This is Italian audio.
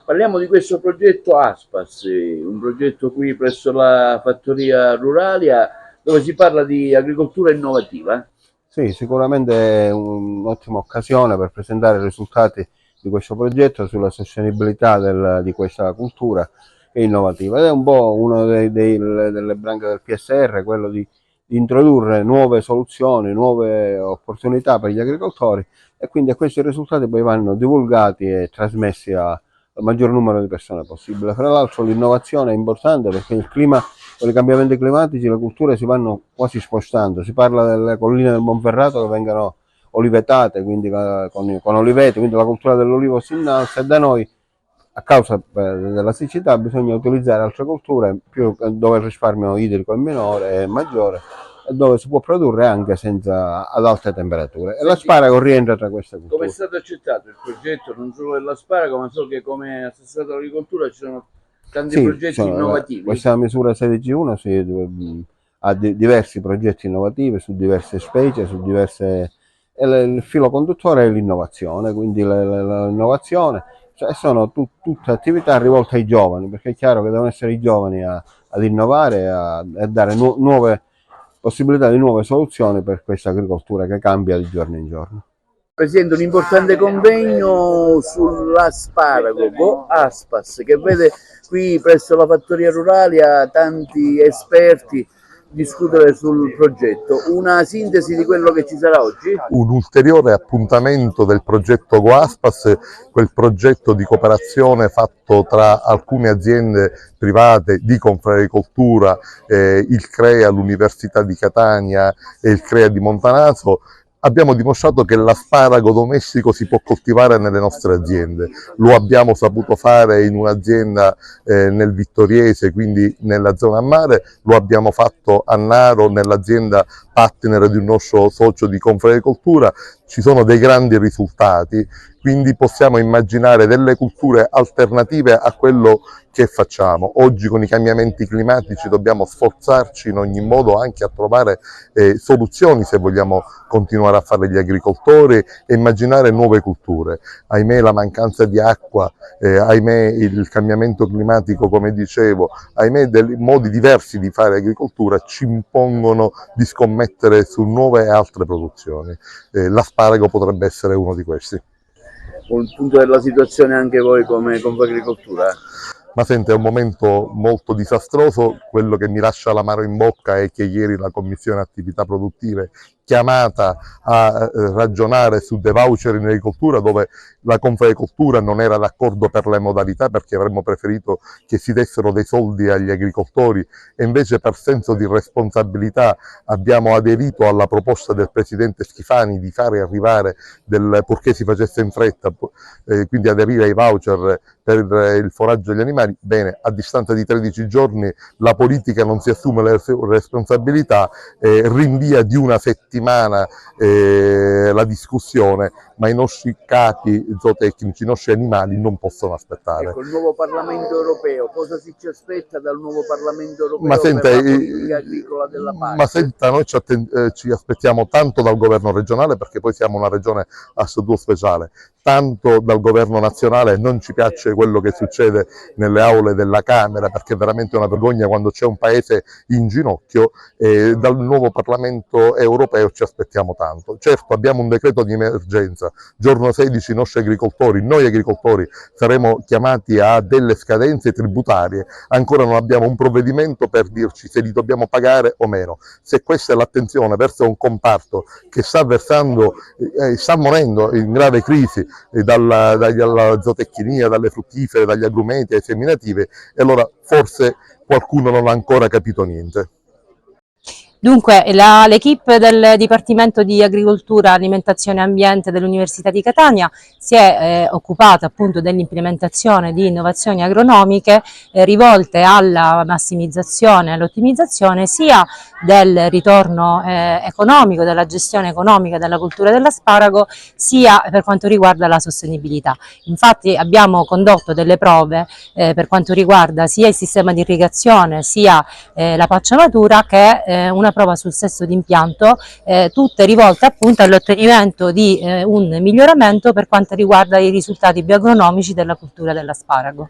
Parliamo di questo progetto ASPAS, un progetto qui presso la fattoria Ruralia dove si parla di agricoltura innovativa. Sì, sicuramente è un'ottima occasione per presentare i risultati di questo progetto sulla sostenibilità di questa cultura che è innovativa. Ed è un po' una delle branche del PSR, quello di introdurre nuove soluzioni, nuove opportunità per gli agricoltori, e quindi questi risultati poi vanno divulgati e trasmessi al maggior numero di persone possibile. Fra l'altro l'innovazione è importante perché il clima, con i cambiamenti climatici, le culture si vanno quasi spostando. Si parla delle colline del Monferrato che vengono olivetate, quindi con oliveti, quindi la cultura dell'olivo si innalza, e da noi, a causa della siccità, bisogna utilizzare altre culture dove il risparmio idrico è minore, è maggiore, e dove si può produrre anche ad alte temperature. E l'asparago rientra tra queste culture. Come è stato accettato il progetto non solo dell'asparago, ma so che come assessorato all'agricoltura ci sono tanti progetti innovativi. Questa misura 16.1 ha diversi progetti innovativi su diverse specie, e il filo conduttore è l'innovazione, quindi l'innovazione, cioè sono tutte attività rivolte ai giovani, perché è chiaro che devono essere i giovani ad innovare e a dare nuove possibilità di nuove soluzioni per questa agricoltura che cambia di giorno in giorno. Presidente, un importante convegno sull'asparago Go Aspas, che vede qui presso la fattoria Ruralia tanti esperti discutere sul progetto. Una sintesi di quello che ci sarà oggi? Un ulteriore appuntamento del progetto GoAspas, quel progetto di cooperazione fatto tra alcune aziende private di Confagricoltura, il CREA, l'Università di Catania e il CREA di Montanaso. Abbiamo dimostrato che l'asparago domestico si può coltivare nelle nostre aziende. Lo abbiamo saputo fare in un'azienda nel Vittoriese, quindi nella zona a mare, lo abbiamo fatto a Naro nell'azienda partner di un nostro socio di Confagricoltura. Ci sono dei grandi risultati, quindi possiamo immaginare delle culture alternative a quello che facciamo. Oggi con i cambiamenti climatici dobbiamo sforzarci in ogni modo anche a trovare soluzioni se vogliamo continuare a fare gli agricoltori e immaginare nuove culture. Ahimè la mancanza di acqua, ahimè il cambiamento climatico, come dicevo, ahimè dei modi diversi di fare agricoltura ci impongono di scommettere su nuove e altre produzioni. L'asparago potrebbe essere uno di questi. Un punto della situazione anche voi come Confagricoltura? Ma sente, è un momento molto disastroso. Quello che mi lascia l'amaro in bocca è che ieri la Commissione Attività Produttive, chiamata a ragionare su dei voucher in agricoltura, dove la Confagricoltura non era d'accordo per le modalità, perché avremmo preferito che si dessero dei soldi agli agricoltori, e invece per senso di responsabilità abbiamo aderito alla proposta del Presidente Schifani di fare arrivare, purché si facesse in fretta, quindi aderire ai voucher per il foraggio degli animali. Bene, a distanza di 13 giorni la politica non si assume le responsabilità, rinvia di una settimana la discussione, ma i nostri capi zootecnici, i nostri animali non possono aspettare. Ecco, il nuovo Parlamento europeo, cosa si ci aspetta dal nuovo Parlamento europeo ma senta, per la politica agricola della PAC? Ma senta, noi ci aspettiamo tanto dal governo regionale, perché poi siamo una regione a statuto speciale, tanto dal governo nazionale. Non ci piace quello che succede nelle aule della Camera, perché è veramente una vergogna quando c'è un paese in ginocchio, e dal nuovo Parlamento europeo ci aspettiamo tanto. Certo, abbiamo un decreto di emergenza, giorno 16 i nostri agricoltori, noi agricoltori, saremo chiamati a delle scadenze tributarie, ancora non abbiamo un provvedimento per dirci se li dobbiamo pagare o meno. Se questa è l'attenzione verso un comparto che sta morendo in grave crisi, dalla zootecnia, dalle fruttifere, dagli agrumeti ai seminativi, e allora forse qualcuno non ha ancora capito niente. Dunque, l'equipe del Dipartimento di Agricoltura, Alimentazione e Ambiente dell'Università di Catania si è occupata appunto dell'implementazione di innovazioni agronomiche rivolte alla massimizzazione e all'ottimizzazione sia del ritorno economico, della gestione economica della cultura dell'asparago, sia per quanto riguarda la sostenibilità. Infatti abbiamo condotto delle prove per quanto riguarda sia il sistema di irrigazione sia la pacciamatura che una prova sul sesto d'impianto, tutte rivolte appunto all'ottenimento di un miglioramento per quanto riguarda i risultati bioagronomici della cultura dell'asparago.